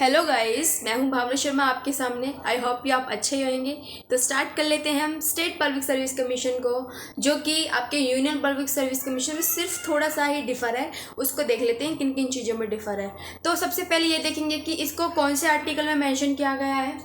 Hello guys, मैं हूं भावना शर्मा आपके सामने। आई होप कि आप अच्छे ही होंगे। तो स्टार्ट कर लेते हैं हम स्टेट पब्लिक सर्विस कमीशन को, जो कि आपके यूनियन पब्लिक सर्विस कमीशन में सिर्फ थोड़ा सा ही डिफ़र है। उसको देख लेते हैं किन किन चीज़ों में डिफ़र है। तो सबसे पहले ये देखेंगे कि इसको कौन से आर्टिकल में मेंशन किया गया है।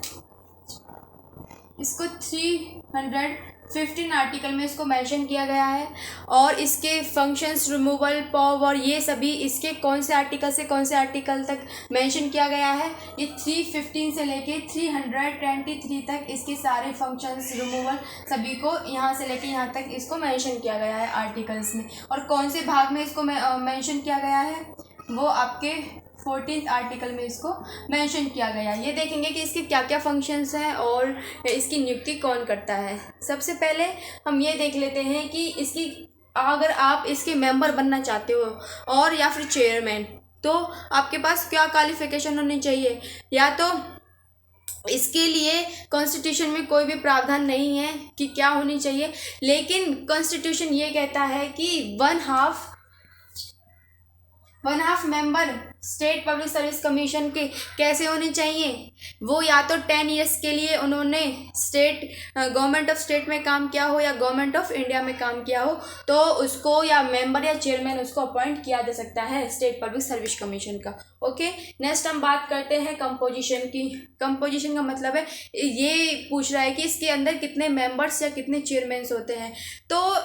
इसको 315 आर्टिकल में इसको मेंशन किया गया है। और इसके फंक्शंस, रिमूवल, पॉव और ये सभी इसके कौन से आर्टिकल से कौन से आर्टिकल तक मेंशन किया गया है। ये 315 से लेके 323 तक इसके सारे फंक्शंस, रिमूवल सभी को यहाँ से लेके यहाँ तक इसको मेंशन किया गया है आर्टिकल्स में। और कौन से भाग में इसको मेंशन किया गया है, वो आपके 14th आर्टिकल में इसको मेंशन किया गया है। ये देखेंगे कि इसके क्या क्या फंक्शंस हैं और इसकी नियुक्ति कौन करता है। सबसे पहले हम ये देख लेते हैं कि इसकी, अगर आप इसके मेंबर बनना चाहते हो और या फिर चेयरमैन, तो आपके पास क्या क्वालिफिकेशन होनी चाहिए। या तो इसके लिए कॉन्स्टिट्यूशन में कोई भी प्रावधान नहीं है कि क्या होनी चाहिए, लेकिन कॉन्स्टिट्यूशन ये कहता है कि one half member state public service commission के कैसे होने चाहिए। वो या तो 10 ईयर्स के लिए उन्होंने स्टेट गवर्नमेंट ऑफ स्टेट में काम किया हो या गवर्नमेंट ऑफ इंडिया में काम किया हो, तो उसको या मेंबर या चेयरमैन उसको अपॉइंट किया जा सकता है स्टेट पब्लिक सर्विस कमीशन का। ओके, नेक्स्ट हम बात करते हैं कंपोजिशन की। कंपोजिशन का मतलब है, ये पूछ रहा है कि इसके अंदर कितने मेंबर्स या कितने चेयरमैन्स होते हैं। तो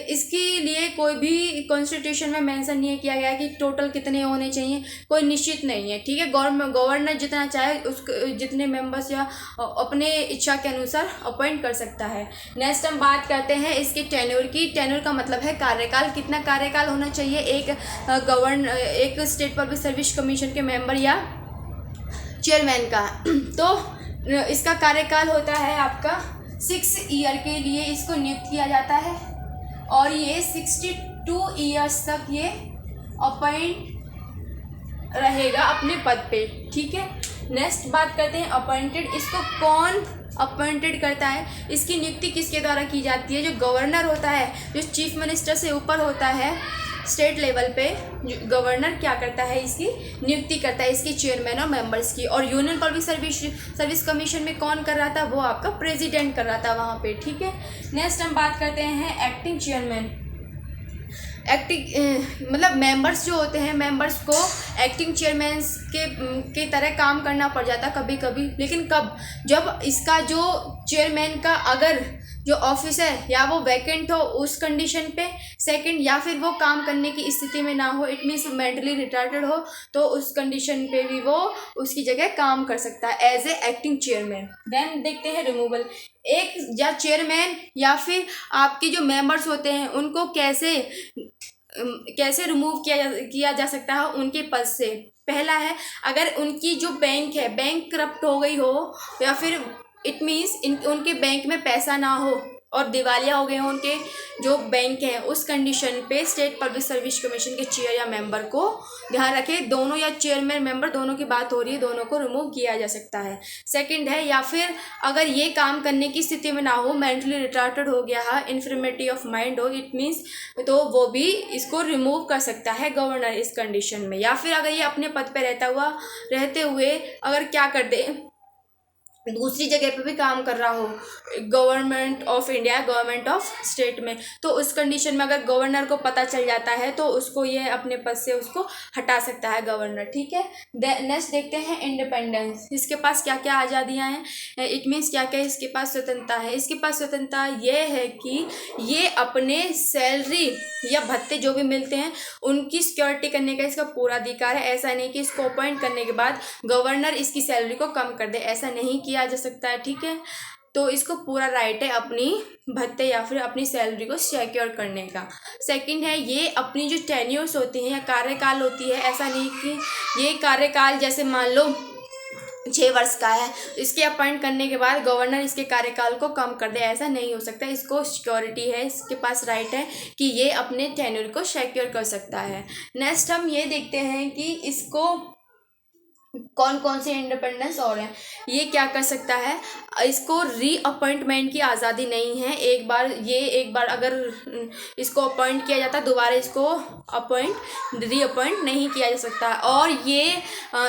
इसके लिए कोई भी कॉन्स्टिट्यूशन में मेंशन नहीं किया गया कि टोटल कितने होने चाहिए, कोई निश्चित नहीं है। ठीक है, गवर्नर जितना चाहे उसको जितने मेंबर्स या अपने इच्छा के अनुसार अपॉइंट कर सकता है। नेक्स्ट हम बात करते हैं इसके टेन्योर की। टेन्योर का मतलब है कार्यकाल, कितना कार्यकाल होना चाहिए एक स्टेट पब्लिक सर्विस कमीशन के मेंबर या चेयरमैन का। तो इसका कार्यकाल होता है आपका 6 ईयर के लिए इसको नियुक्त किया जाता है और ये 62 ईयर्स तक ये अपॉइंट रहेगा अपने पद पे। ठीक है, नेक्स्ट बात करते हैं अपॉइंटेड। इसको कौन अपॉइंटेड करता है, इसकी नियुक्ति किसके द्वारा की जाती है। जो गवर्नर होता है, जो चीफ मिनिस्टर से ऊपर होता है स्टेट लेवल पे, गवर्नर क्या करता है, इसकी नियुक्ति करता है इसकी चेयरमैन और मेंबर्स की। और यूनियन पब्लिक सर्विस कमीशन में कौन कर रहा था, वो आपका प्रेसिडेंट कर रहा था वहाँ पे। ठीक है, नेक्स्ट हम बात करते हैं एक्टिंग चेयरमैन। एक्टिंग मतलब मेंबर्स जो होते हैं, मेंबर्स को एक्टिंग चेयरमैन के तरह काम करना पड़ जाता कभी कभी। लेकिन कब, जब इसका जो चेयरमैन का अगर जो ऑफिस है या वो वैकेंट हो उस कंडीशन पे, सेकंड या फिर वो काम करने की स्थिति में ना हो, इट मीन्स मेंटली रिटार्टेड हो, तो उस कंडीशन पे भी वो उसकी जगह काम कर सकता है as a acting chairman. Then देखते हैं रिमूवल। एक या चेयरमैन या फिर आपके जो मेंबर्स होते हैं उनको कैसे रिमूव किया जा सकता है उनके पद से। पहला है, अगर उनकी जो बैंक है, बैंक करप्ट हो गई हो, या फिर इट मीन्स उनके बैंक में पैसा ना हो और दिवालिया हो गए हो उनके जो बैंक हैं, उस कंडीशन पे स्टेट पब्लिक सर्विस कमीशन के चेयर या मेंबर को, ध्यान रखें दोनों या चेयरमैन मेंबर दोनों की बात हो रही है, दोनों को रिमूव किया जा सकता है। सेकंड है, या फिर अगर ये काम करने की स्थिति में ना हो, मेंटली रिटार्टेड हो गया है, इन्फर्मिटी ऑफ माइंड हो, इट मीन्स, तो वो भी इसको रिमूव कर सकता है गवर्नर इस कंडीशन में। या फिर अगर ये अपने पद पे रहते हुए अगर क्या कर दे, दूसरी जगह पे भी काम कर रहा हो, government of India, government of state में, तो उस कंडीशन में अगर गवर्नर को पता चल जाता है तो उसको ये अपने पद से उसको हटा सकता है गवर्नर। ठीक है, नेक्स्ट देखते हैं इंडिपेंडेंस। इसके पास क्या क्या आज़ादियाँ हैं, इट मीन्स क्या क्या इसके पास स्वतंत्रता है। इसके पास स्वतंत्रता ये है कि ये अपने सैलरी या भत्ते जो भी मिलते हैं उनकी सिक्योरिटी करने का इसका पूरा अधिकार है। ऐसा नहीं कि इसको अपॉइंट करने के बाद गवर्नर इसकी सैलरी को कम कर दे, ऐसा नहीं किया जा सकता है। ठीक है, तो इसको पूरा राइट है अपनी भत्ते या फिर अपनी सैलरी को सिक्योर करने का। सेकंड है, ये अपनी जो टेन्योर्स होती हैं या कार्यकाल होती है, ऐसा नहीं कि ये कार्यकाल जैसे मान लो 6 वर्ष का है, इसके अपॉइंट करने के बाद गवर्नर इसके कार्यकाल को कम कर दे, ऐसा नहीं हो सकता। इसको सिक्योरिटी है, इसके पास राइट है कि ये अपने टेन्योर को सिक्योर कर सकता है। नेक्स्ट हम ये देखते हैं कि इसको कौन कौन से इंडिपेंडेंस और हैं। ये क्या कर सकता है, इसको रीअपॉइंटमेंट की आज़ादी नहीं है। एक बार अगर इसको अपॉइंट किया जाता है, दोबारा इसको रीअपॉइंट नहीं किया जा सकता। और ये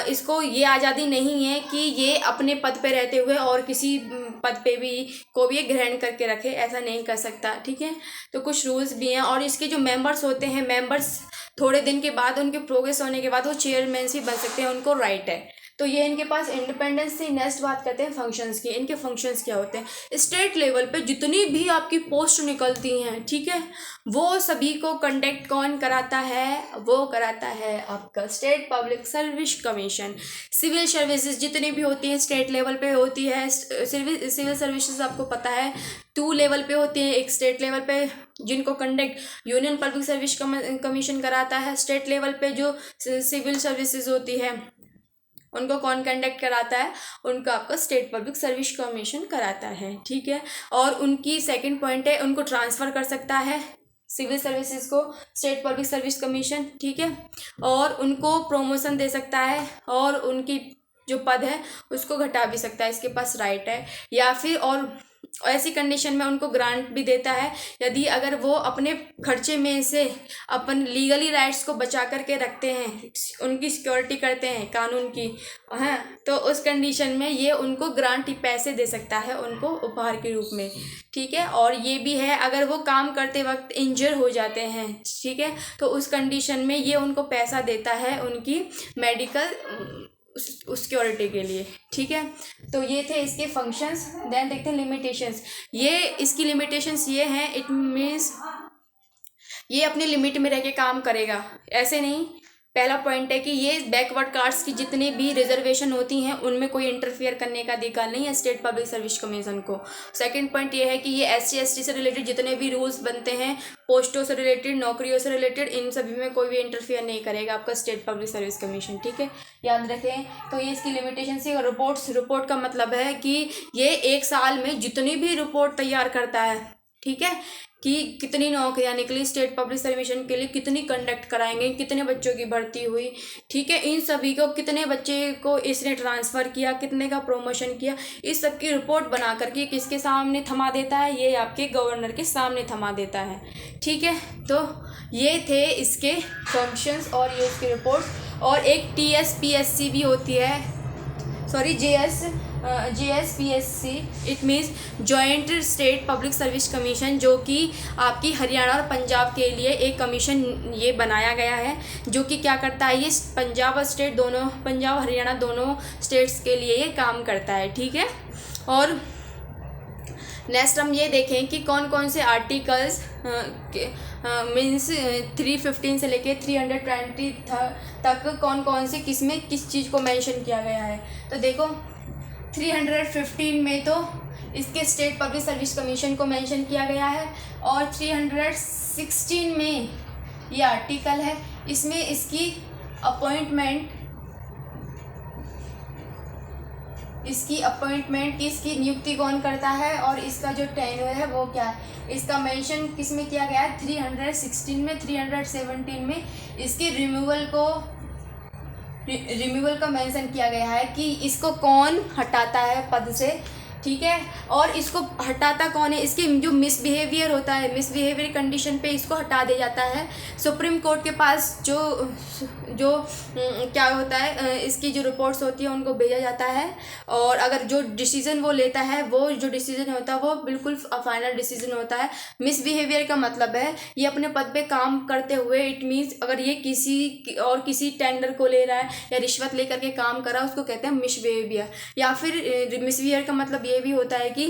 इसको ये आज़ादी नहीं है कि ये अपने पद पे रहते हुए और किसी पद पे भी को भी ये ग्रहण करके रखे, ऐसा नहीं कर सकता। ठीक है, तो कुछ रूल्स भी हैं। और इसके जो मेंबर्स होते हैं, मेंबर्स थोड़े दिन के बाद, उनके प्रोग्रेस होने के बाद वो चेयरमैन बन सकते हैं, उनको राइट है। तो ये इनके पास इंडिपेंडेंस थी। नेक्स्ट बात करते हैं फंक्शंस की। इनके फंक्शंस क्या होते हैं। स्टेट लेवल पे जितनी भी आपकी पोस्ट निकलती हैं, ठीक है, वो सभी को कंडक्ट कौन कराता है, वो कराता है आपका state public service commission. Civil services जितनी भी होती हैं स्टेट लेवल पे होती है। सिविल सर्विसेज आपको पता है 2 लेवल पे होती हैं। एक स्टेट लेवल पे जिनको conduct union public service commission कराता है। स्टेट लेवल पे जो सिविल सर्विसेज होती है उनको कौन कंडक्ट कराता है, उनको आपका स्टेट पब्लिक सर्विस कमीशन कराता है। ठीक है, और उनकी सेकंड पॉइंट है, उनको ट्रांसफ़र कर सकता है सिविल सर्विसेज को स्टेट पब्लिक सर्विस कमीशन। ठीक है, और उनको प्रमोशन दे सकता है और उनकी जो पद है उसको घटा भी सकता है, इसके पास राइट है। या फिर और ऐसी कंडीशन में उनको ग्रांट भी देता है, यदि अगर वो अपने खर्चे में से अपन लीगली राइट्स को बचा करके रखते हैं, उनकी सिक्योरिटी करते हैं कानून की, हैं, तो उस कंडीशन में ये उनको ग्रांट पैसे दे सकता है, उनको उपहार के रूप में। ठीक है, और ये भी है अगर वो काम करते वक्त इंजर हो जाते हैं, ठीक है, तो उस कंडीशन में ये उनको पैसा देता है उनकी मेडिकल सिक्योरिटी के लिए। ठीक है, तो ये थे इसके फंक्शंस। देन देखते हैं लिमिटेशंस। ये इसकी लिमिटेशंस ये हैं, इट मीन्स ये अपनी लिमिट में रह के काम करेगा, ऐसे नहीं। पहला पॉइंट है कि ये बैकवर्ड कास्ट की जितनी भी रिजर्वेशन होती हैं उनमें कोई इंटरफियर करने का अधिकार नहीं है स्टेट पब्लिक सर्विस कमीशन को। सेकंड पॉइंट ये है कि ये SC ST से रिलेटेड जितने भी रूल्स बनते हैं, पोस्टों से रिलेटेड, नौकरियों से रिलेटेड, इन सभी में कोई भी इंटरफियर नहीं करेगा आपका स्टेट पब्लिक सर्विस कमीशन। ठीक है, याद रखें। तो ये इसकी लिमिटेशन से रिपोर्ट का मतलब है कि ये 1 साल में जितनी भी रिपोर्ट तैयार करता है, ठीक है, कि कितनी नौकरियां निकली स्टेट पब्लिक सर्विसन के लिए, कितनी कंडक्ट कराएंगे, कितने बच्चों की भर्ती हुई, ठीक है, इन सभी को, कितने बच्चे को इसने ट्रांसफ़र किया, कितने का प्रमोशन किया, इस सब की रिपोर्ट बना करके किसके सामने थमा देता है, ये आपके गवर्नर के सामने थमा देता है। ठीक है, तो ये थे इसके फंक्शंस और ये इसकी रिपोर्ट। और एक TSPSC भी होती है, sorry JSPSC, it means joint state public service commission, जो कि आपकी हरियाणा और पंजाब के लिए एक कमीशन ये बनाया गया है, जो कि क्या करता है, ये पंजाब हरियाणा दोनों स्टेट्स के लिए ये काम करता है। ठीक है, और नेक्स्ट हम ये देखें कि कौन कौन से आर्टिकल्स मीन्स 315 से लेके 320 तक कौन कौन से किस चीज़ को मेंशन किया गया है। तो देखो 315 में तो इसके स्टेट पब्लिक सर्विस कमीशन को मेंशन किया गया है, और 316 में ये आर्टिकल है, इसमें इसकी अपॉइंटमेंट इसकी नियुक्ति कौन करता है, और इसका जो टेन्योर है वो क्या है, इसका मेंशन किस में किया गया है, 316 में। 317 में इसकी रिमूवल का मेंशन किया गया है कि इसको कौन हटाता है पद से। ठीक है, और इसको हटाता कौन है, इसके जो मिसबिहेवियर होता है, मिसबिहेवियर कंडीशन पे इसको हटा दिया जाता है। सुप्रीम कोर्ट के पास जो क्या होता है, इसकी जो रिपोर्ट्स होती है उनको भेजा जाता है, और अगर जो डिसीजन वो लेता है, वो जो डिसीजन होता है वो बिल्कुल फाइनल डिसीजन होता है। मिसबिहेवियर का मतलब है ये अपने पद पे काम करते हुए, इट मीन्स अगर ये किसी टेंडर को ले रहा है या रिश्वत लेकर के काम कर रहा है, उसको कहते हैं मिसबिहेवियर। या फिर मिसबिहेवियर का मतलब ये भी होता है कि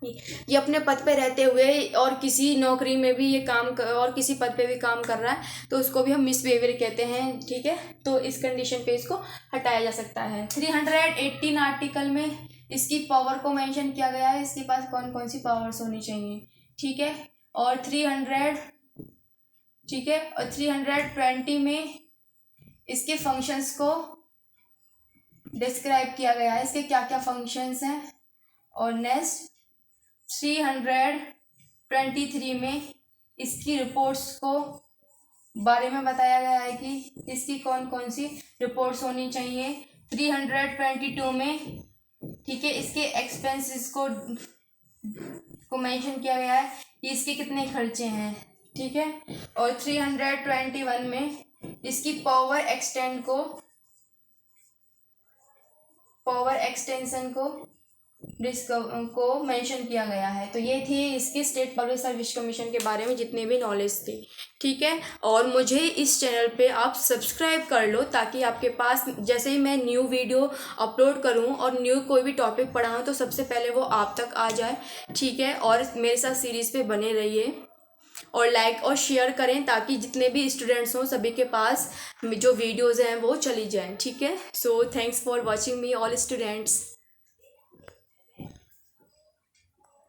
ये अपने पद पे रहते हुए और किसी नौकरी में भी ये और किसी पद पे भी काम कर रहा है, तो उसको भी हम मिसबिहेवियर कहते हैं। ठीक है, तो इस कंडीशन पे इसको हटाया जा सकता है। 318 आर्टिकल में इसकी पावर को मेंशन किया गया है, इसके पास कौन कौन सी पावर्स होनी चाहिए। ठीक है, और 320 में इसके फंक्शंस को डिस्क्राइब किया गया है, इसके क्या क्या फंक्शंस हैं। और नेक्स्ट 323 में इसकी रिपोर्ट्स को बारे में बताया गया है कि इसकी कौन कौन सी रिपोर्ट्स होनी चाहिए। 322 में, ठीक है, इसके एक्सपेंसेस को मेंशन किया गया है कि इसके कितने खर्चे हैं, ठीक है। और 321 में इसकी पावर एक्सटेंशन को मेंशन किया गया है। तो ये थी इसके स्टेट पब्लिक सर्विस कमीशन के बारे में जितने भी नॉलेज थी, ठीक है। और मुझे इस चैनल पे आप सब्सक्राइब कर लो ताकि आपके पास जैसे ही मैं न्यू वीडियो अपलोड करूं और न्यू कोई भी टॉपिक पढ़ाऊं तो सबसे पहले वो आप तक आ जाए, ठीक है। और मेरे साथ सीरीज़ पे बने रहिए और लाइक और शेयर करें ताकि जितने भी स्टूडेंट्स हों सभी के पास जो वीडियोज़ हैं वो चली जाएँ, ठीक है। So thanks for watching me all students.